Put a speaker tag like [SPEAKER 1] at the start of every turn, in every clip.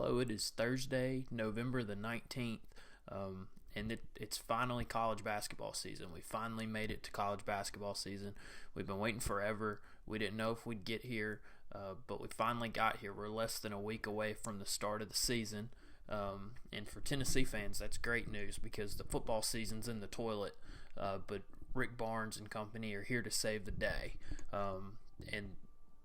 [SPEAKER 1] Hello, it is Thursday, November the 19th, and it's finally college basketball season. We finally made it to college basketball season. We've been waiting forever. We didn't know if we'd get here, but we finally got here. We're less than a week away from the start of the season, and for Tennessee fans, that's great news because the football season's in the toilet, but Rick Barnes and company are here to save the day, and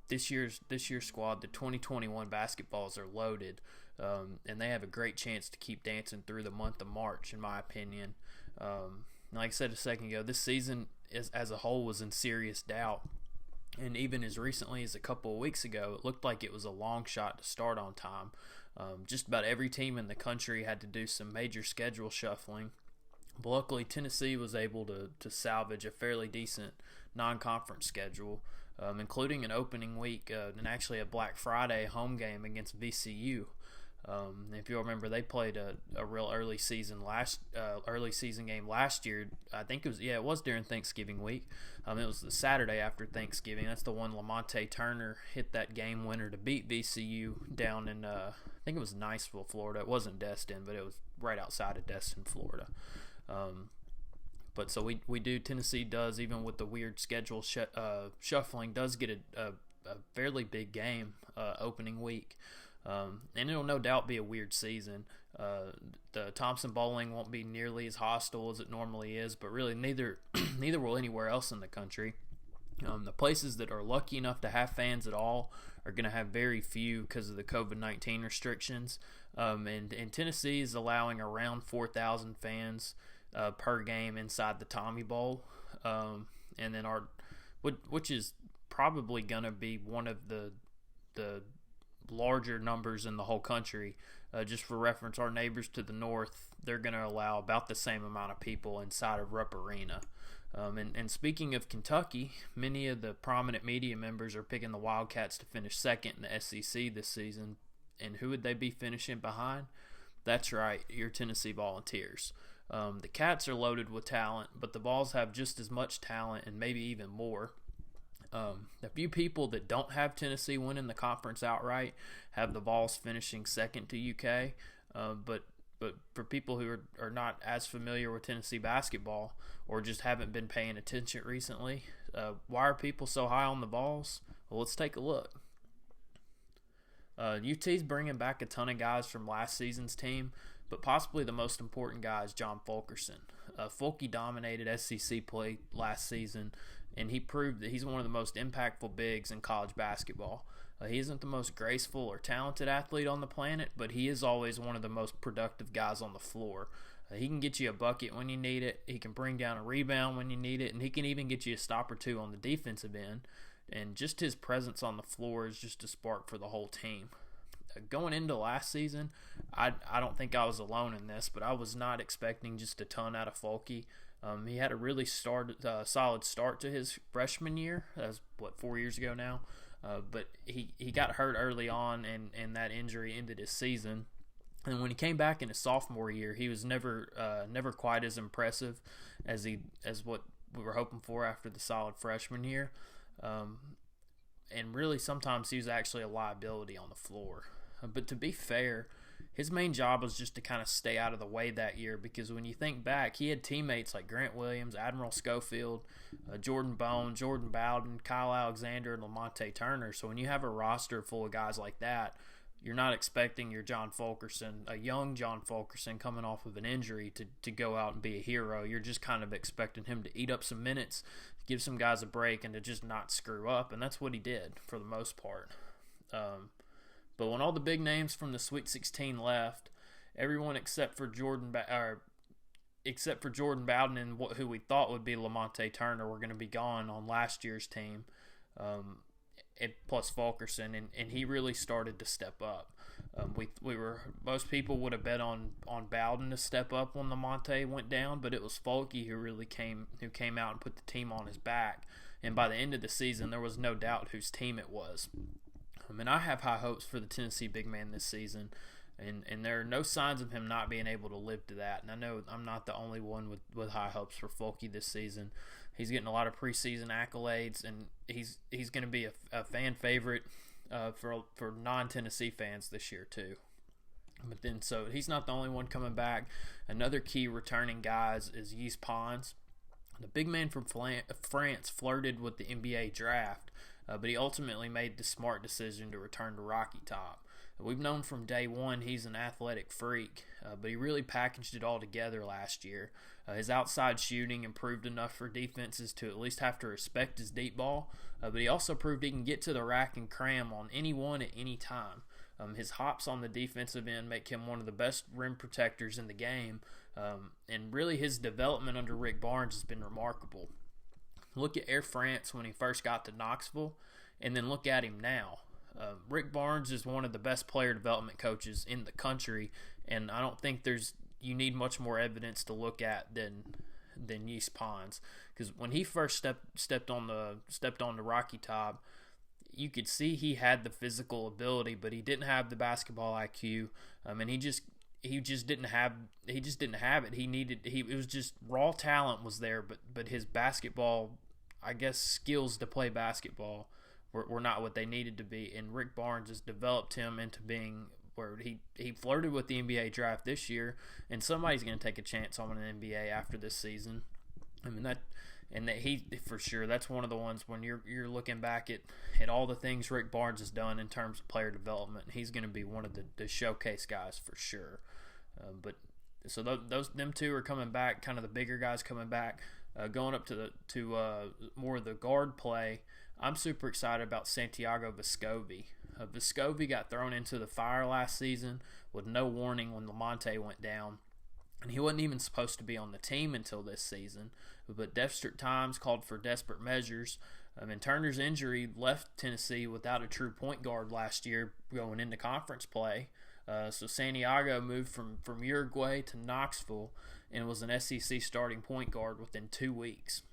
[SPEAKER 1] this year's squad, the 2021 basketballs are loaded, and they have a great chance to keep dancing through the month of March, in my opinion. Like I said a second ago, this season as a whole was in serious doubt, and even as recently as a couple of weeks ago, it looked like it was a long shot to start on time. Just about every team in the country had to do some major schedule shuffling. But luckily, Tennessee was able to salvage a fairly decent non-conference schedule, including an opening week and actually a Black Friday home game against VCU. If you'll remember, they played a real early season game last year. I think it was during Thanksgiving week. It was the Saturday after Thanksgiving. That's the one Lamonte Turner hit that game winner to beat VCU down in I think it was Niceville, Florida. It wasn't Destin, but it was right outside of Destin, Florida. But so we do. Tennessee does, even with the weird schedule shuffling, does get a fairly big game opening week, and it'll no doubt be a weird season. The Thompson Bowling won't be nearly as hostile as it normally is, but really neither will anywhere else in the country. The places that are lucky enough to have fans at all are going to have very few because of the COVID-19 restrictions, and Tennessee is allowing around 4,000 fans per game inside the Tommy Bowl, and then which is probably going to be one of the larger numbers in the whole country. Just for reference, our neighbors to the north, they're going to allow about the same amount of people inside of Rupp Arena. And speaking of Kentucky, many of the prominent media members are picking the Wildcats to finish second in the SEC this season. And who would they be finishing behind? That's right, your Tennessee Volunteers. The Cats are loaded with talent, but the Vols have just as much talent and maybe even more. The few people that don't have Tennessee winning the conference outright have the Vols finishing second to UK. But for people who are not as familiar with Tennessee basketball or just haven't been paying attention recently, why are people so high on the Vols? Well, let's take a look. UT's bringing back a ton of guys from last season's team, but possibly the most important guy is John Fulkerson. Fulky dominated SEC play last season, and he proved that he's one of the most impactful bigs in college basketball. He isn't the most graceful or talented athlete on the planet, but he is always one of the most productive guys on the floor. He can get you a bucket when you need it. He can bring down a rebound when you need it, and he can even get you a stop or two on the defensive end. And just his presence on the floor is just a spark for the whole team. Going into last season, I don't think I was alone in this, but I was not expecting just a ton out of Fulky. He had a really solid start to his freshman year. That was, 4 years ago now? But he got hurt early on, and that injury ended his season. And when he came back in his sophomore year, he was never quite as impressive as what we were hoping for after the solid freshman year. And really, sometimes he was actually a liability on the floor. But to be fair, his main job was just to kind of stay out of the way that year, because when you think back, he had teammates like Grant Williams, Admiral Schofield, Jordan Bone, Jordan Bowden, Kyle Alexander, and Lamonte Turner. So when you have a roster full of guys like that, you're not expecting your John Fulkerson, a young John Fulkerson coming off of an injury, to go out and be a hero. You're just kind of expecting him to eat up some minutes, give some guys a break, and to just not screw up. And that's what he did for the most part. But when all the big names from the Sweet 16 left, everyone except for Jordan Bowden and who we thought would be Lamonte Turner were going to be gone on last year's team, plus Fulkerson, and he really started to step up. Most people would have bet on Bowden to step up when Lamonte went down, but it was Fulky who came out and put the team on his back. And by the end of the season, there was no doubt whose team it was. I have high hopes for the Tennessee big man this season, and there are no signs of him not being able to live to that. And I know I'm not the only one with high hopes for Fulky this season. He's getting a lot of preseason accolades, and he's going to be a fan favorite for non-Tennessee fans this year too. But then, so he's not the only one coming back. Another key returning guy is Yeast Pons. The big man from France flirted with the NBA draft, but he ultimately made the smart decision to return to Rocky Top. We've known from day one he's an athletic freak, but he really packaged it all together last year. His outside shooting improved enough for defenses to at least have to respect his deep ball, but he also proved he can get to the rack and cram on anyone at any time. His hops on the defensive end make him one of the best rim protectors in the game, and really his development under Rick Barnes has been remarkable. Look at Air France when he first got to Knoxville, and then look at him now. Rick Barnes is one of the best player development coaches in the country, and I don't think you need much more evidence to look at than Yeast Pons, because when he first stepped on the Rocky Top, you could see he had the physical ability, but he didn't have the basketball IQ, and he just didn't have it. It was just raw talent was there, but his basketball, I guess, skills to play basketball were not what they needed to be, and Rick Barnes has developed him into being where he flirted with the NBA draft this year, and somebody's going to take a chance on an NBA after this season. I mean that he for sure, that's one of the ones when you're looking back at all the things Rick Barnes has done in terms of player development, he's going to be one of the showcase guys for sure. But so them two are coming back, kind of the bigger guys coming back, going up to more of the guard play. I'm super excited about Santiago Biscovi. Biscovi got thrown into the fire last season with no warning when Lamonte went down, and he wasn't even supposed to be on the team until this season. But desperate times called for desperate measures. And Turner's injury left Tennessee without a true point guard last year going into conference play. So Santiago moved from Uruguay to Knoxville and was an SEC starting point guard within 2 weeks.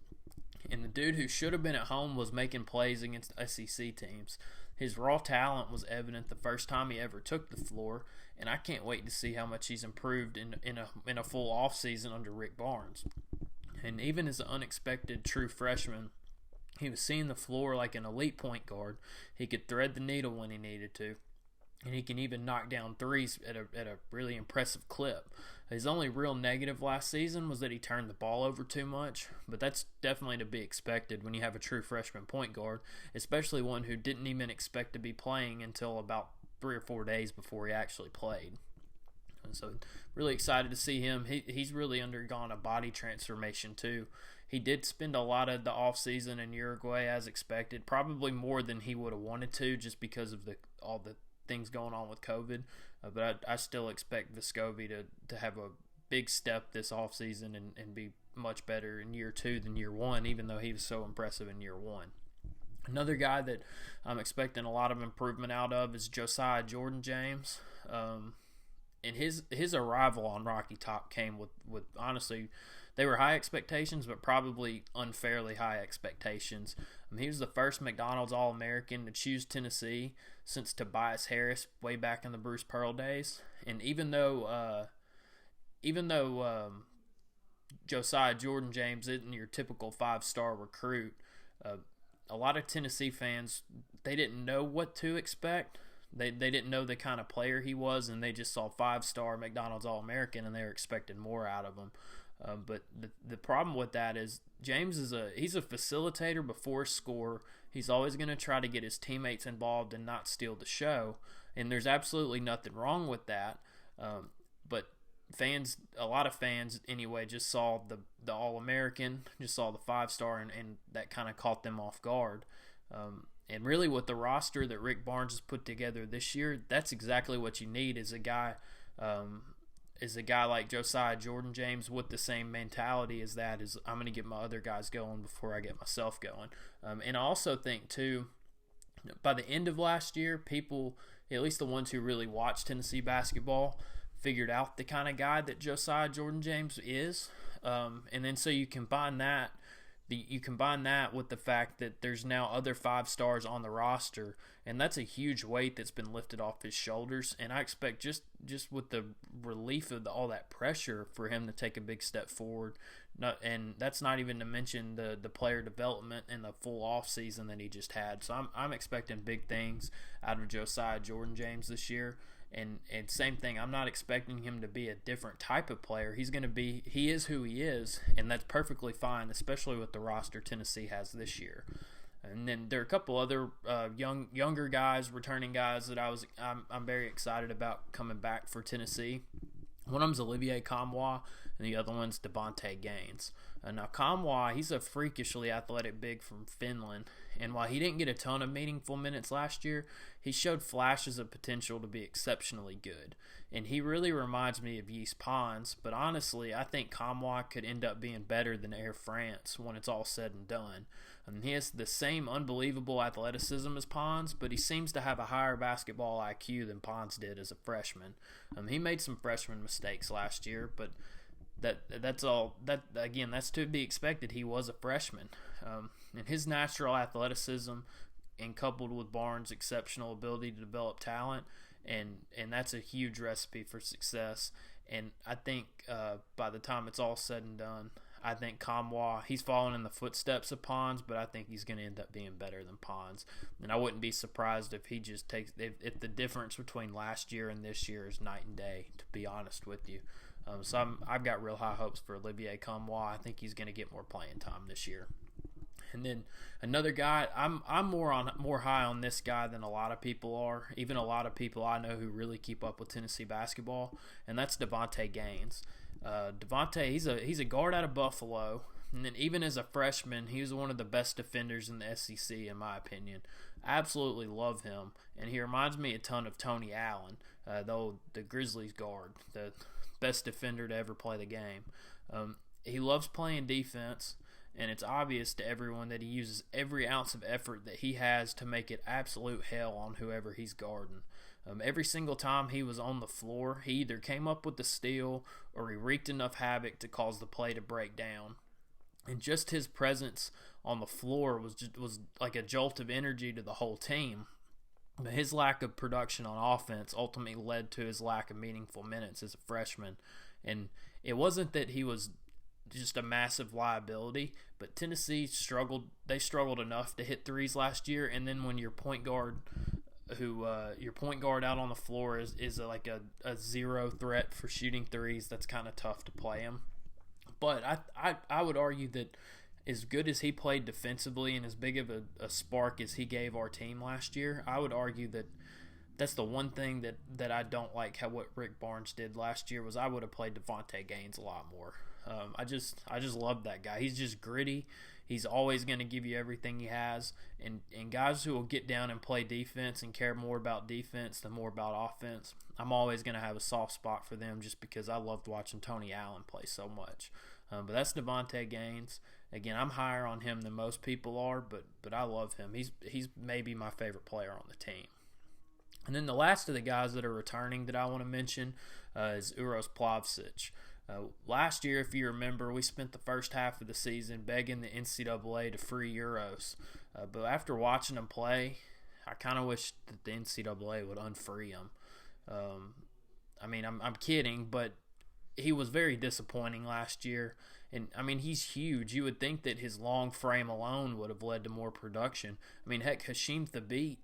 [SPEAKER 1] And the dude who should have been at home was making plays against SEC teams. His raw talent was evident the first time he ever took the floor, and I can't wait to see how much he's improved in a full offseason under Rick Barnes. And even as an unexpected true freshman, he was seeing the floor like an elite point guard. He could thread the needle when he needed to, and he can even knock down threes at a really impressive clip. His only real negative last season was that he turned the ball over too much, but that's definitely to be expected when you have a true freshman point guard, especially one who didn't even expect to be playing until about 3 or 4 days before he actually played. And so really excited to see him. He's really undergone a body transformation too. He did spend a lot of the offseason in Uruguay as expected, probably more than he would have wanted to just because of all the things going on with COVID, but I still expect Biscovi to have a big step this offseason and be much better in year 2 than year 1, even though he was so impressive in year 1. Another guy that I'm expecting a lot of improvement out of is Josiah Jordan James, and his arrival on Rocky Top came with honestly, they were high expectations, but probably unfairly high expectations. He was the first McDonald's All-American to choose Tennessee since Tobias Harris way back in the Bruce Pearl days. And even though Josiah Jordan James isn't your typical 5-star recruit, a lot of Tennessee fans, they didn't know what to expect. They didn't know the kind of player he was, and they just saw 5-star McDonald's All-American, and they were expecting more out of him. But the problem with that is James he's a facilitator before a scorer. He's always going to try to get his teammates involved and not steal the show, and there's absolutely nothing wrong with that. But a lot of fans anyway, just saw the All-American, just saw the 5-star, and that kind of caught them off guard. And really with the roster that Rick Barnes has put together this year, that's exactly what you need is a guy like Josiah Jordan James with the same mentality as that is I'm going to get my other guys going before I get myself going. And I also think, too, by the end of last year, people, at least the ones who really watch Tennessee basketball, figured out the kind of guy that Josiah Jordan James is. And then so you combine that with the fact that there's now other 5-stars on the roster, and that's a huge weight that's been lifted off his shoulders. And I expect just with the relief of all that pressure for him to take a big step forward. And that's not even to mention the player development and the full off season that he just had. So I'm expecting big things out of Josiah Jordan James this year. And same thing, I'm not expecting him to be a different type of player. He is who he is, and that's perfectly fine, especially with the roster Tennessee has this year. And then there are a couple other younger guys, returning guys that I'm very excited about coming back for Tennessee. One of them's Olivier Como, and the other one's Devonte Gaines. Now, Como, he's a freakishly athletic big from Finland, and while he didn't get a ton of meaningful minutes last year, he showed flashes of potential to be exceptionally good. And he really reminds me of Yeast Pons, but honestly, I think Como could end up being better than Air France when it's all said and done. He has the same unbelievable athleticism as Pons, but he seems to have a higher basketball IQ than Pons did as a freshman. He made some freshman mistakes last year, but that's to be expected. He was a freshman. And his natural athleticism, and coupled with Barnes' exceptional ability to develop talent, and that's a huge recipe for success. And I think by the time it's all said and done, I think Como, he's following in the footsteps of Pons, but I think he's going to end up being better than Pons. And I wouldn't be surprised if he just if the difference between last year and this year is night and day, to be honest with you. So I've got real high hopes for Olivier Como. I think he's going to get more playing time this year. And then another guy, I'm more high on this guy than a lot of people are, even a lot of people I know who really keep up with Tennessee basketball, and that's Devonte Gaines. Devonte, he's a guard out of Buffalo, and then even as a freshman, he was one of the best defenders in the SEC, in my opinion. I absolutely love him, and he reminds me a ton of Tony Allen, the Grizzlies guard, the best defender to ever play the game. He loves playing defense, and it's obvious to everyone that he uses every ounce of effort that he has to make it absolute hell on whoever he's guarding. Every single time he was on the floor, he either came up with the steal or he wreaked enough havoc to cause the play to break down. And just his presence on the floor was like a jolt of energy to the whole team. But his lack of production on offense ultimately led to his lack of meaningful minutes as a freshman. And it wasn't that he was just a massive liability, but Tennessee struggled. They struggled enough to hit threes last year, and then when your point guard out on the floor is like a zero threat for shooting threes, that's kind of tough to play him. But I would argue that as good as he played defensively and as big of a spark as he gave our team last year, I would argue that that's the one thing that I don't like what Rick Barnes did last year was I would have played Devonte Gaines a lot more. I just love that guy. He's just gritty. He's always going to give you everything he has. And guys who will get down and play defense and care more about defense than more about offense, I'm always going to have a soft spot for them just because I loved watching Tony Allen play so much. But that's Devonte Gaines. Again, I'm higher on him than most people are, but I love him. He's maybe my favorite player on the team. And then the last of the guys that are returning that I want to mention is Uros Plavcitch. Last year, if you remember, we spent the first half of the season begging the NCAA to free Uros. But after watching him play, I kind of wish that the NCAA would unfree him. I'm kidding, but he was very disappointing last year. And, he's huge. You would think that his long frame alone would have led to more production. Heck, Hasheem Thabeet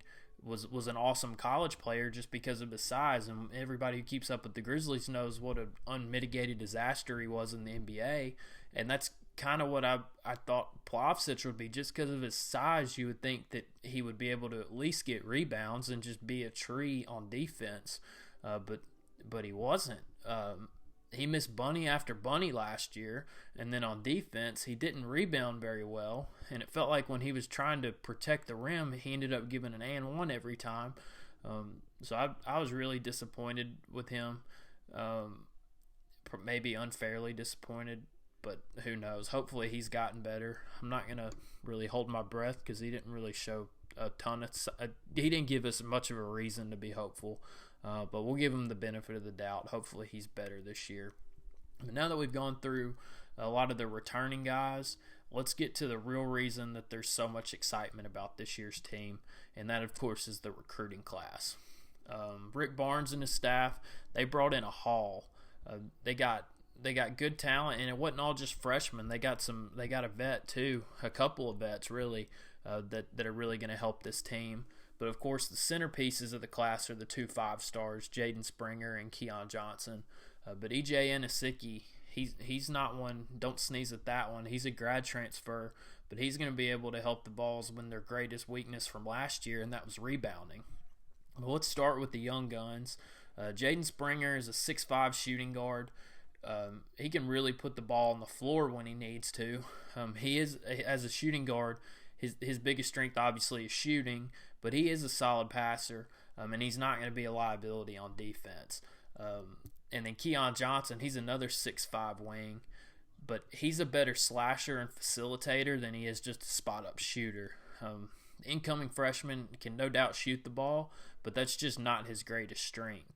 [SPEAKER 1] was an awesome college player just because of his size, and everybody who keeps up with the Grizzlies knows what an unmitigated disaster he was in the NBA, and that's kind of what I thought Plavcitch would be. Just because of his size, you would think that he would be able to at least get rebounds and just be a tree on defense, but he wasn't. He missed bunny after bunny last year, and then on defense, he didn't rebound very well, and it felt like when he was trying to protect the rim, he ended up giving an and one every time. So I was really disappointed with him, maybe unfairly disappointed, but who knows. Hopefully he's gotten better. I'm not going to really hold my breath because he didn't really show a ton of he didn't give us much of a reason to be hopeful. But we'll give him the benefit of the doubt. Hopefully he's better this year. But now that we've gone through a lot of the returning guys, let's get to the real reason that there's so much excitement about this year's team, and that, of course, is the recruiting class. Rick Barnes and his staff, they brought in a haul. They got good talent, and it wasn't all just freshmen. They got a vet too, a couple of vets really, that are really going to help this team. But of course, the centerpieces of the class are the 2 5-stars, Jayden Springer and Keon Johnson. But EJ Anasicki, he's not one. Don't sneeze at that one. He's a grad transfer, but he's going to be able to help the Vols win their greatest weakness from last year, and that was rebounding. Well, let's start with the young guns. Jayden Springer is a 6'5" shooting guard. He can really put the ball on the floor when he needs to. He is, as a shooting guard, his biggest strength obviously is shooting, but he is a solid passer, and he's not going to be a liability on defense. And then Keon Johnson, he's another 6'5" wing, but he's a better slasher and facilitator than he is just a spot-up shooter. Incoming freshman can no doubt shoot the ball, but that's just not his greatest strength.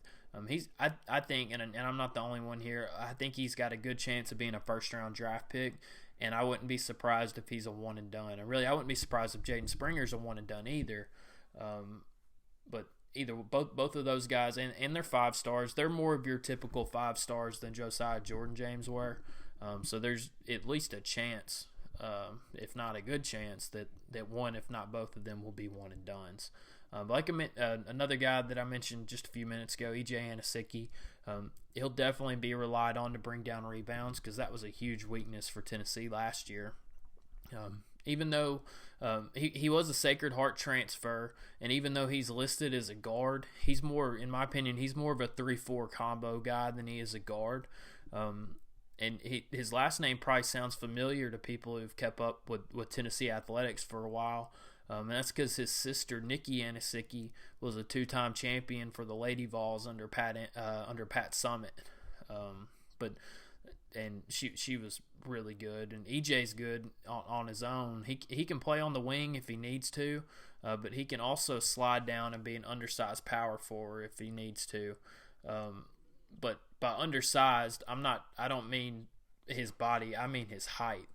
[SPEAKER 1] I think, and I'm not the only one here, I think he's got a good chance of being a first-round draft pick, and I wouldn't be surprised if he's a one-and-done. And really, I wouldn't be surprised if Jayden Springer's a one-and-done either. But either both of those guys, and they're 5-stars, they're more of your typical 5-stars than Josiah Jordan James were. So there's at least a chance, if not a good chance, that one, if not both of them, will be one-and-dones. Another guy that I mentioned just a few minutes ago, EJ Anasicki, he'll definitely be relied on to bring down rebounds because that was a huge weakness for Tennessee last year. Even though he was a Sacred Heart transfer, and even though he's listed as a guard, he's more, in my opinion, he's more of a 3-4 combo guy than he is a guard. And his last name probably sounds familiar to people who've kept up with Tennessee athletics for a while. And that's because his sister, Nikki Anasicki, was a 2-time champion for the Lady Vols under Pat Summitt. And she was really good. And EJ's good on his own. He can play on the wing if he needs to, but he can also slide down and be an undersized power forward if he needs to. But by undersized, I don't mean his body, I mean his height.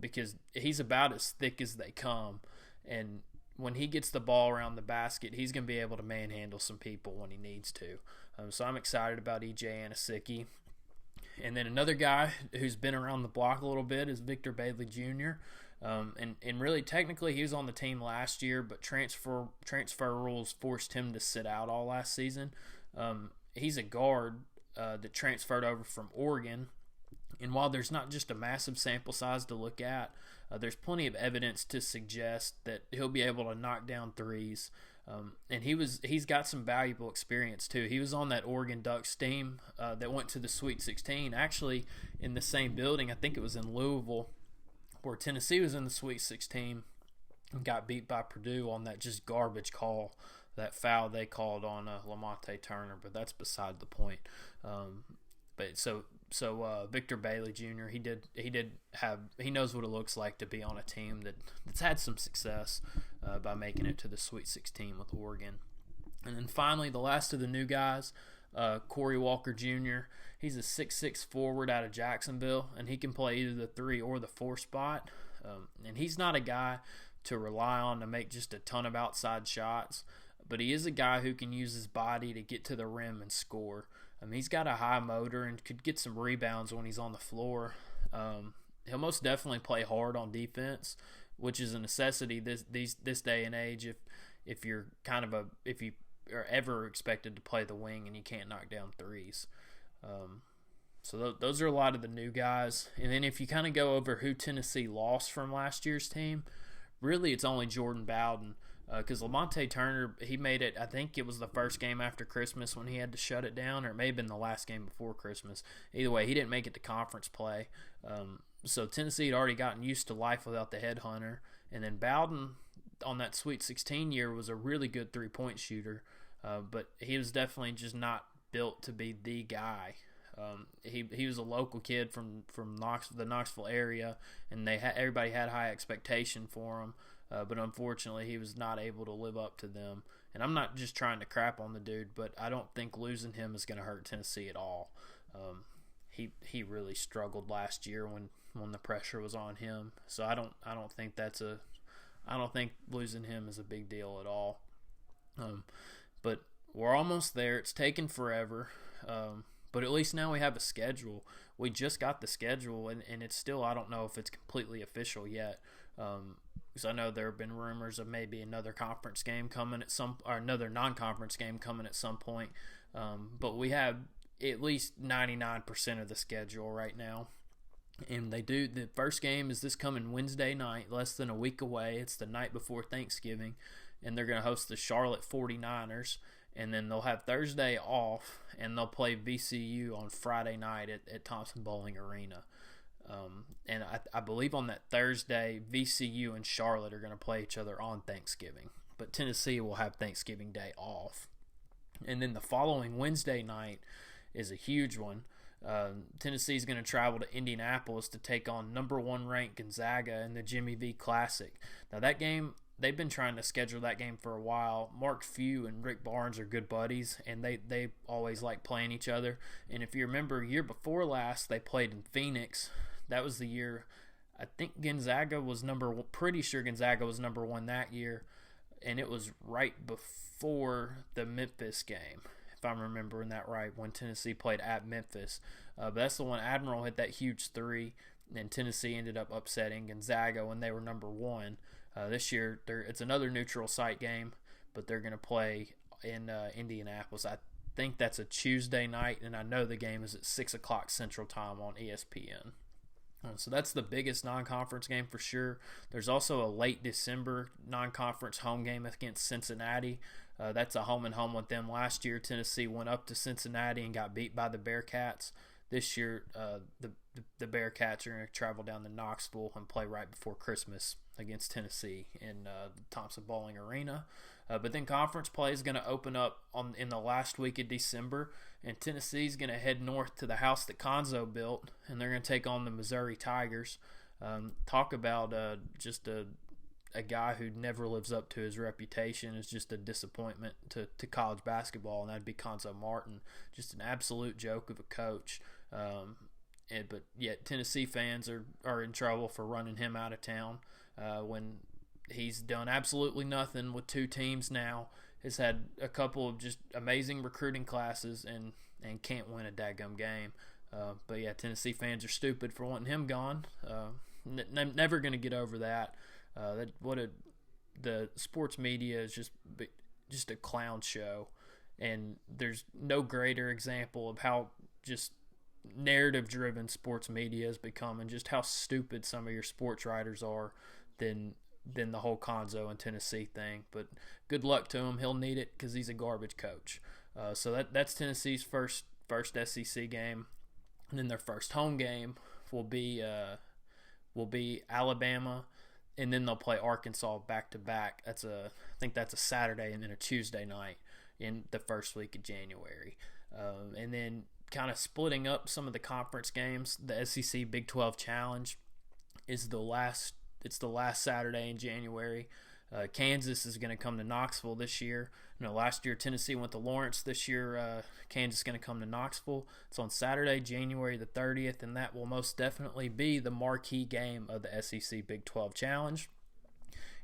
[SPEAKER 1] Because he's about as thick as they come, and when he gets the ball around the basket, he's going to be able to manhandle some people when he needs to. So I'm excited about EJ Anasicki. And then another guy who's been around the block a little bit is Victor Bailey Jr. And really, technically, he was on the team last year, but transfer rules forced him to sit out all last season. He's a guard that transferred over from Oregon. And while there's not just a massive sample size to look at, there's plenty of evidence to suggest that he'll be able to knock down threes. And he's got some valuable experience too. He was on that Oregon Ducks team that went to the Sweet 16, actually in the same building. I think it was in Louisville, where Tennessee was in the Sweet 16 and got beat by Purdue on that just garbage call, that foul they called on Lamonte Turner. But that's beside the point. So Victor Bailey Jr. He knows what it looks like to be on a team that's had some success by making it to the Sweet 16 with Oregon. And then finally, the last of the new guys, Corey Walker Jr. He's a 6'6" forward out of Jacksonville, and he can play either the 3 or the 4 spot. And he's not a guy to rely on to make just a ton of outside shots, but he is a guy who can use his body to get to the rim and score. He's got a high motor and could get some rebounds when he's on the floor. He'll most definitely play hard on defense, which is a necessity this day and age. If you are ever expected to play the wing and you can't knock down threes. So those are a lot of the new guys. And then if you kind of go over who Tennessee lost from last year's team, really it's only Jordan Bowden. Because Lamonte Turner, he made it, I think it was the first game after Christmas when he had to shut it down, or it may have been the last game before Christmas. Either way, he didn't make it to conference play. So Tennessee had already gotten used to life without the headhunter. And then Bowden, on that Sweet 16 year, was a really good three-point shooter. But he was definitely just not built to be the guy. He was a local kid from the Knoxville area, and everybody had high expectation for him. But unfortunately, he was not able to live up to them. And I'm not just trying to crap on the dude, but I don't think losing him is going to hurt Tennessee at all. He really struggled last year when the pressure was on him. So I don't think losing him is a big deal at all. But we're almost there. It's taken forever. But at least now we have a schedule. We just got the schedule, and it's still, I don't know if it's completely official yet. because I know there have been rumors of maybe another conference game coming or another non-conference game coming at some point. But we have at least 99% of the schedule right now. And the first game is this coming Wednesday night, less than a week away. It's the night before Thanksgiving, and they're going to host the Charlotte 49ers. And then they'll have Thursday off, and they'll play VCU on Friday night at Thompson-Boling Arena. And I believe on that Thursday, VCU and Charlotte are going to play each other on Thanksgiving. But Tennessee will have Thanksgiving Day off. And then the following Wednesday night is a huge one. Tennessee's going to travel to Indianapolis to take on number 1 ranked Gonzaga in the Jimmy V Classic. Now that game, they've been trying to schedule that game for a while. Mark Few and Rick Barnes are good buddies, and they always like playing each other. And if you remember, year before last, they played in Phoenix. That was the year, I think Gonzaga was pretty sure Gonzaga was number 1 that year, and it was right before the Memphis game, if I'm remembering that right, when Tennessee played at Memphis. But that's the one Admiral hit that huge 3, and Tennessee ended up upsetting Gonzaga when they were number 1. This year, it's another neutral site game, but they're going to play in Indianapolis. I think that's a Tuesday night, and I know the game is at 6 o'clock Central Time on ESPN. So that's the biggest non-conference game for sure. There's also a late December non-conference home game against Cincinnati. That's a home-and-home with them. Last year, Tennessee went up to Cincinnati and got beat by the Bearcats. This year, the Bearcats are going to travel down to Knoxville and play right before Christmas against Tennessee in the Thompson-Boling Arena. But then conference play is going to open up in the last week of December, and Tennessee's going to head north to the house that Conzo built, and they're going to take on the Missouri Tigers. Talk about just a guy who never lives up to his reputation. Is just a disappointment to college basketball, and that'd be Conzo Martin. Just an absolute joke of a coach. But yet Tennessee fans are in trouble for running him out of town when he's done absolutely nothing with 2 teams now, has had a couple of just amazing recruiting classes and can't win a daggum game. But yeah, Tennessee fans are stupid for wanting him gone. Never going to get over that. The sports media is just a clown show, and there's no greater example of how just narrative-driven sports media has become, and just how stupid some of your sports writers are than the whole Conzo and Tennessee thing. But good luck to him. He'll need it because he's a garbage coach. So that's Tennessee's first SEC game, and then their first home game will be Alabama, and then they'll play Arkansas back to back. I think that's a Saturday and then a Tuesday night in the first week of January, and then kind of splitting up some of the conference games. The SEC Big 12 Challenge is the last Saturday in January. Kansas is going to come to Knoxville this year. Last year Tennessee went to Lawrence. This year Kansas is going to come to Knoxville. It's on Saturday, January the 30th, and that will most definitely be the marquee game of the SEC Big 12 Challenge.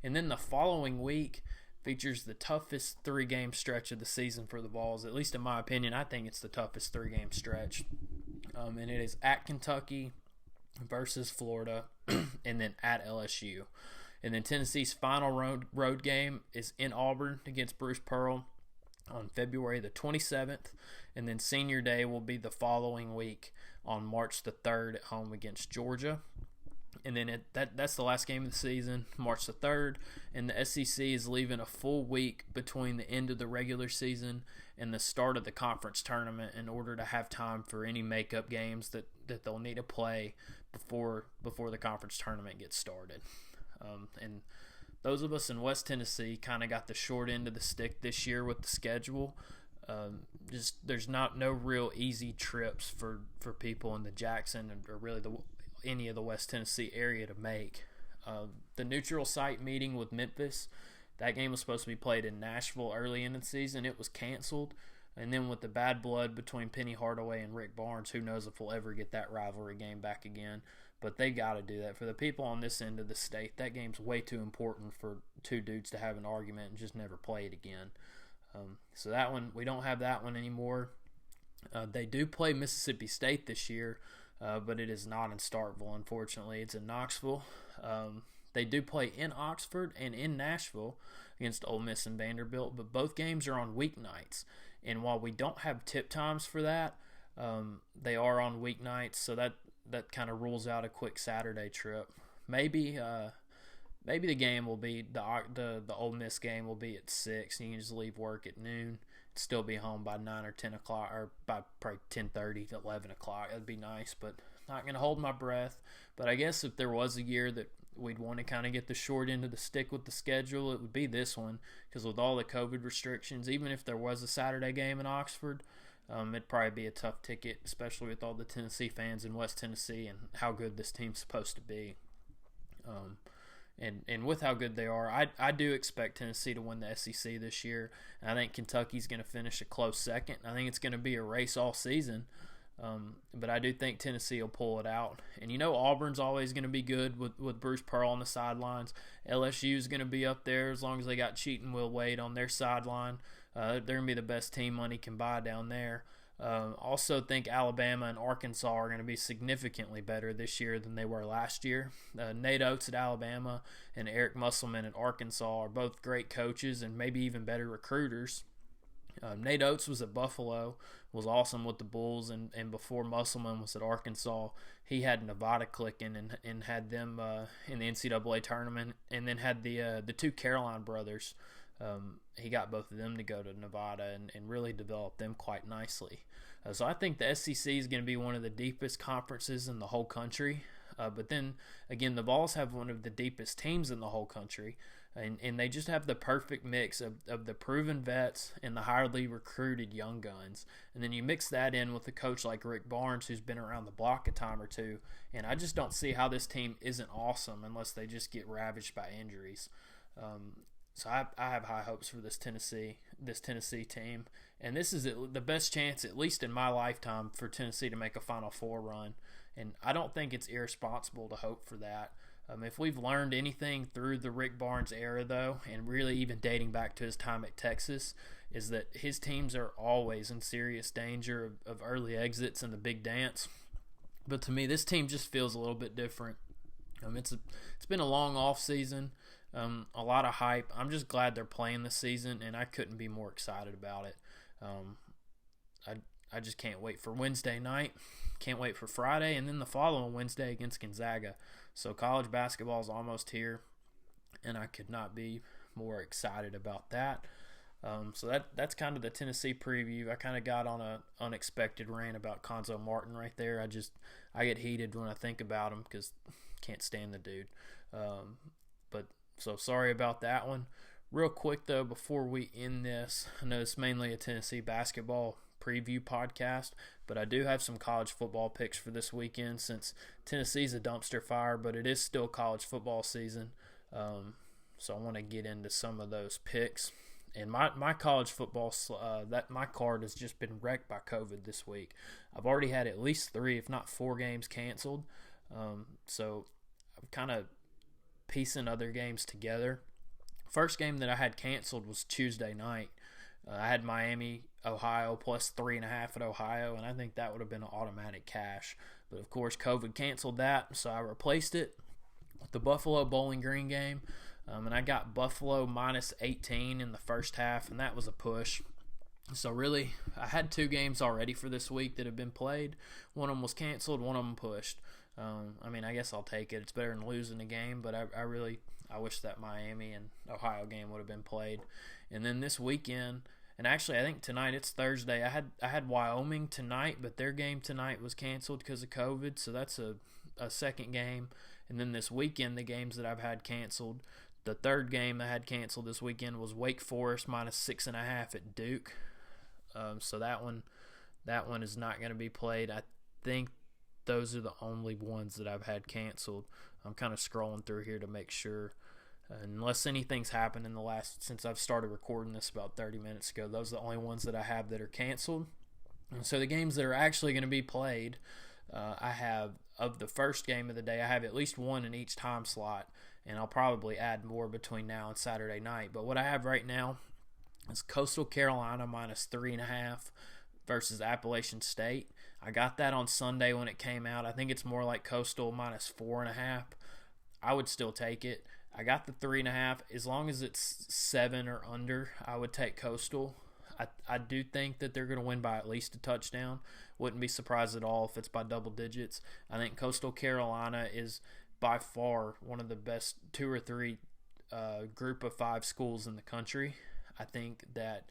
[SPEAKER 1] And then the following week features the toughest 3-game stretch of the season for the Vols. At least in my opinion, I think it's the toughest 3-game stretch. And it is at Kentucky versus Florida, and then at LSU. And then Tennessee's final road game is in Auburn against Bruce Pearl on February the 27th. And then Senior Day will be the following week on March the 3rd at home against Georgia. And then that's the last game of the season, March the 3rd. And the SEC is leaving a full week between the end of the regular season and the start of the conference tournament in order to have time for any makeup games that they'll need to play before the conference tournament gets started. And those of us in West Tennessee kind of got the short end of the stick this year with the schedule. There's no real easy trips for people in the Jackson or really any of the West Tennessee area to make. The neutral site meeting with Memphis, that game was supposed to be played in Nashville early in the season. It was canceled. And then with the bad blood between Penny Hardaway and Rick Barnes, who knows if we'll ever get that rivalry game back again. But they got to do that. For the people on this end of the state, that game's way too important for 2 dudes to have an argument and just never play it again. So that one, we don't have that one anymore. They do play Mississippi State this year, but it is not in Starkville, unfortunately. It's in Knoxville. They do play in Oxford and in Nashville against Ole Miss and Vanderbilt, but both games are on weeknights. And while we don't have tip times for that, they are on weeknights, so that kind of rules out a quick Saturday trip. Maybe the game will be the Ole Miss game will be at 6. You can just leave work at noon, still be home by 9 or 10 o'clock, or by probably 10:30 to 11 o'clock. That'd be nice, but not going to hold my breath. But I guess if there was a year that we'd want to kind of get the short end of the stick with the schedule, it would be this one, because with all the COVID restrictions, even if there was a Saturday game in Oxford, it'd probably be a tough ticket, especially with all the Tennessee fans in West Tennessee and how good this team's supposed to be. And with how good they are, I do expect Tennessee to win the SEC this year. And I think Kentucky's going to finish a close second. I think it's going to be a race all season. But I do think Tennessee will pull it out. And Auburn's always going to be good with Bruce Pearl on the sidelines. LSU's going to be up there as long as they got Cheatin' Will Wade on their sideline. They're going to be the best team money can buy down there. Also think Alabama and Arkansas are going to be significantly better this year than they were last year. Nate Oates at Alabama and Eric Musselman at Arkansas are both great coaches and maybe even better recruiters. Nate Oates was at Buffalo, was awesome with the Bulls, and before Musselman was at Arkansas, he had Nevada clicking and had them in the NCAA tournament, and then had the two Caroline brothers. He got both of them to go to Nevada and really developed them quite nicely. So I think the SEC is going to be one of the deepest conferences in the whole country. But then, again, the Vols have one of the deepest teams in the whole country. And they just have the perfect mix of the proven vets and the highly recruited young guns. And then you mix that in with a coach like Rick Barnes, who's been around the block a time or two. And I just don't see how this team isn't awesome unless they just get ravaged by injuries. So I have high hopes for this Tennessee team. And this is the best chance, at least in my lifetime, for Tennessee to make a Final Four run. And I don't think it's irresponsible to hope for that. If we've learned anything through the Rick Barnes era, though, and really even dating back to his time at Texas, is that his teams are always in serious danger of early exits in the big dance. But to me, this team just feels a little bit different. It's been a long off season. A lot of hype. I'm just glad they're playing this season, and I couldn't be more excited about it. I just can't wait for Wednesday night. Can't wait for Friday, and then the following Wednesday against Gonzaga. So college basketball is almost here, and I could not be more excited about that. So that's kind of the Tennessee preview. I kind of got on an unexpected rant about Konzo Martin right there. I get heated when I think about him because I can't stand the dude. So sorry about that one. Real quick, though, before we end this, I know it's mainly a Tennessee basketball preview podcast, but I do have some college football picks for this weekend since Tennessee's a dumpster fire, but it is still college football season. So I want to get into some of those picks. And my college football, my card has just been wrecked by COVID this week. I've already had at least 3, if not 4 games canceled. So I'm kind of piecing other games together. First game that I had canceled was Tuesday night. I had Miami, Ohio, plus 3.5 at Ohio, and I think that would have been an automatic cash. But, of course, COVID canceled that, so I replaced it with the Buffalo Bowling Green game. And I got Buffalo minus 18 in the first half, and that was a push. So, really, I had 2 games already for this week that have been played. One of them was canceled, one of them pushed. I guess I'll take it. It's better than losing a game, but I wish that Miami and Ohio game would have been played. And then this weekend, and actually I think tonight, it's Thursday, I had Wyoming tonight, but their game tonight was canceled because of COVID, so that's a second game. And then this weekend, the games that I've had canceled, the third game I had canceled this weekend was Wake Forest minus 6.5 at Duke. So that one is not going to be played. I think those are the only ones that I've had canceled. I'm kind of scrolling through here to make sure. Unless anything's happened since I've started recording this about 30 minutes ago, those are the only ones that I have that are canceled. And so the games that are actually going to be played, I have, of the first game of the day, I have at least 1 in each time slot, and I'll probably add more between now and Saturday night. But what I have right now is Coastal Carolina minus 3.5 versus Appalachian State. I got that on Sunday when it came out. I think it's more like Coastal minus 4.5. I would still take it. I got the 3.5. As long as it's 7 or under, I would take Coastal. I do think that they're going to win by at least a touchdown. Wouldn't be surprised at all if it's by double digits. I think Coastal Carolina is by far one of the best 2 or 3 group of 5 schools in the country. I think that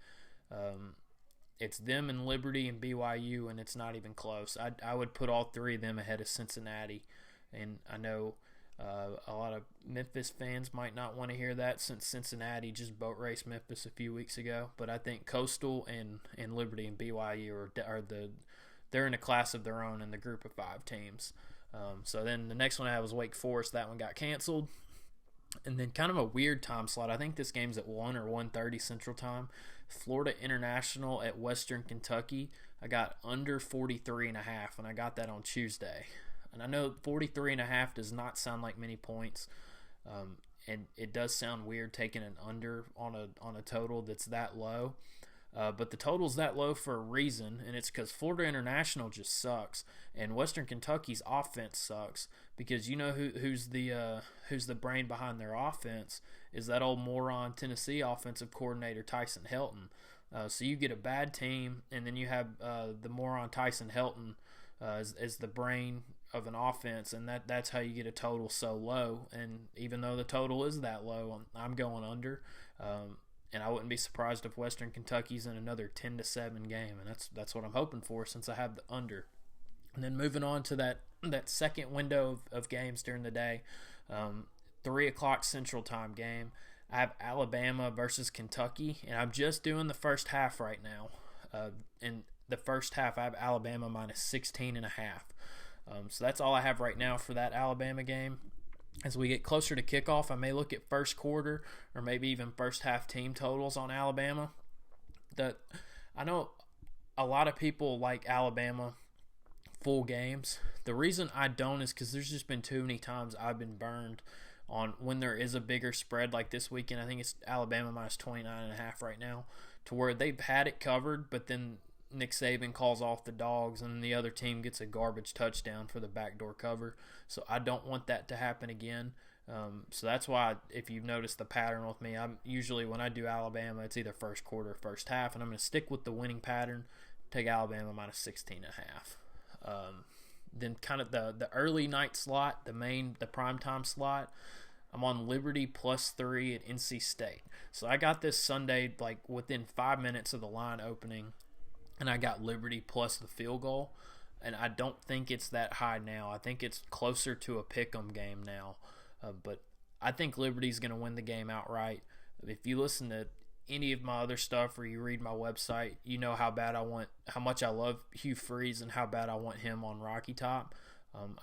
[SPEAKER 1] it's them and Liberty and BYU, and it's not even close. I would put all 3 of them ahead of Cincinnati. And I know a lot of Memphis fans might not want to hear that, since Cincinnati just boat raced Memphis a few weeks ago. But I think Coastal and Liberty and BYU they're in a class of their own in the group of 5 teams. So then the next one I had was Wake Forest. That one got canceled. And then kind of a weird time slot. I think this game's at 1 or 1:30 Central Time. Florida International at Western Kentucky. I got under 43.5, and I got that on Tuesday. And I know 43.5 does not sound like many points, and it does sound weird taking an under on a total that's that low. But the total's that low for a reason, and it's because Florida International just sucks, and Western Kentucky's offense sucks. Because you know who's the brain behind their offense is that old moron Tennessee offensive coordinator Tyson Helton. So you get a bad team, and then you have the moron Tyson Helton as the brain of an offense, and that's how you get a total so low. And even though the total is that low, I'm going under. And I wouldn't be surprised if Western Kentucky's in another 10-7 game, and that's what I'm hoping for, since I have the under. And then moving on to that second window of games during the day, 3 o'clock Central Time game. I have Alabama versus Kentucky, and I'm just doing the first half right now. In the first half, I have Alabama minus 16.5. So that's all I have right now for that Alabama game. As we get closer to kickoff, I may look at first quarter or maybe even first half team totals on Alabama. I know a lot of people like Alabama full games. The reason I don't is because there's just been too many times I've been burned on when there is a bigger spread like this weekend. I think it's Alabama minus 29.5 right now, to where they've had it covered, but then Nick Saban calls off the dogs and the other team gets a garbage touchdown for the backdoor cover. So I don't want that to happen again. So that's why, if you've noticed the pattern with me, I'm usually, when I do Alabama, it's either first quarter or first half, and I'm going to stick with the winning pattern, take Alabama minus 16.5. Then kind of the early night slot, the primetime slot, I'm on Liberty +3 at NC State. So I got this Sunday like within 5 minutes of the line opening, and I got Liberty plus the field goal, and I don't think it's that high now. I think it's closer to a pick'em game now, but I think Liberty's going to win the game outright. If you listen to any of my other stuff or you read my website, you know how much I love Hugh Freeze and how bad I want him on Rocky Top.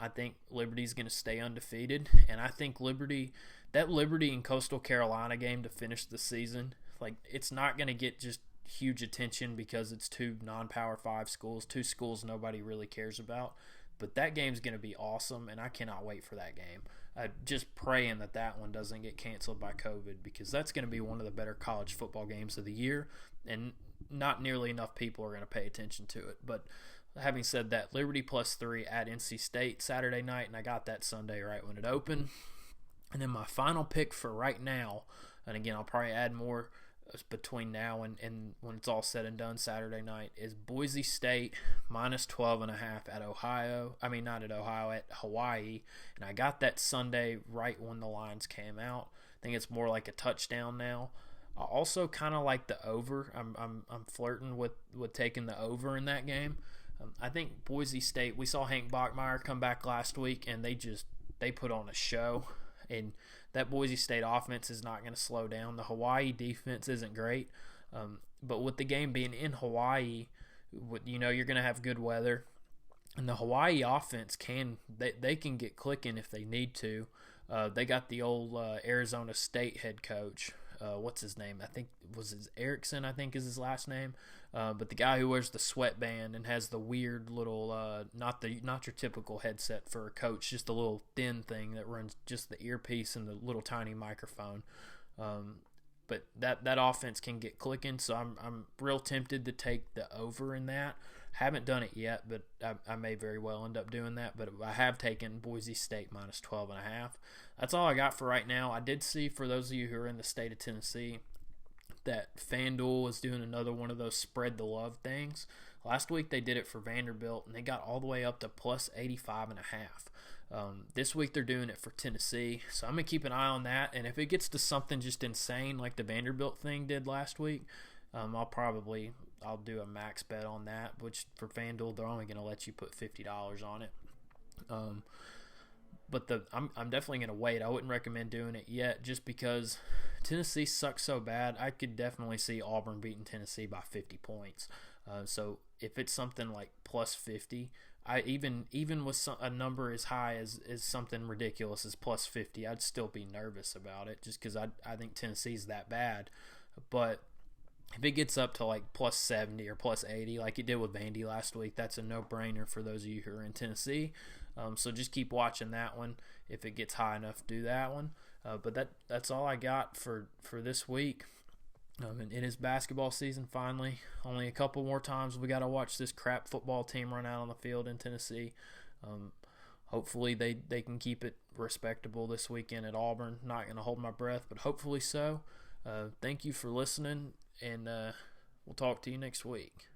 [SPEAKER 1] I think Liberty's going to stay undefeated, and I think Liberty and Coastal Carolina game to finish the season, like, it's not going to get just huge attention because it's 2 non-Power 5 schools, 2 schools nobody really cares about. But that game's going to be awesome, and I cannot wait for that game. Just praying that one doesn't get canceled by COVID, because that's going to be one of the better college football games of the year, and not nearly enough people are going to pay attention to it. But having said that, Liberty +3 at NC State Saturday night, and I got that Sunday right when it opened. And then my final pick for right now, and again, I'll probably add more between now and when it's all said and done Saturday night, is Boise State minus 12.5 at Hawaii. And I got that Sunday right when the lines came out. I think it's more like a touchdown now. I also kind of like the over. I'm flirting with taking the over in that game. I think Boise State, we saw Hank Bachmeier come back last week, and they put on a show. And that Boise State offense is not going to slow down. The Hawaii defense isn't great. But with the game being in Hawaii, you're going to have good weather. And the Hawaii offense they can get clicking if they need to. They got the old Arizona State head coach. What's his name? I think Erickson, I think is his last name. But the guy who wears the sweatband and has the weird little, not your typical headset for a coach, just a little thin thing that runs just the earpiece and the little tiny microphone. But that offense can get clicking, so I'm real tempted to take the over in that. Haven't done it yet, but I may very well end up doing that. But I have taken Boise State minus 12.5. That's all I got for right now. I did see, for those of you who are in the state of Tennessee, that FanDuel is doing another one of those spread the love things. Last week they did it for Vanderbilt, and they got all the way up to plus 85.5. This week they're doing it for Tennessee, so I'm going to keep an eye on that. And if it gets to something just insane like the Vanderbilt thing did last week, I'll do a max bet on that, which for FanDuel they're only going to let you put $50 on it. But I'm definitely going to wait. I wouldn't recommend doing it yet just because Tennessee sucks so bad. I could definitely see Auburn beating Tennessee by 50 points. So if it's something like plus 50, even with a number as high as something ridiculous as plus 50, I'd still be nervous about it just because I think Tennessee's that bad. But if it gets up to like plus 70 or plus 80 like it did with Vandy last week, that's a no-brainer for those of you who are in Tennessee. So just keep watching that one. If it gets high enough, do that one. But that's all I got for this week. And it is basketball season finally. Only a couple more times we got to watch this crap football team run out on the field in Tennessee. Hopefully they can keep it respectable this weekend at Auburn. Not going to hold my breath, but hopefully so. Thank you for listening, and we'll talk to you next week.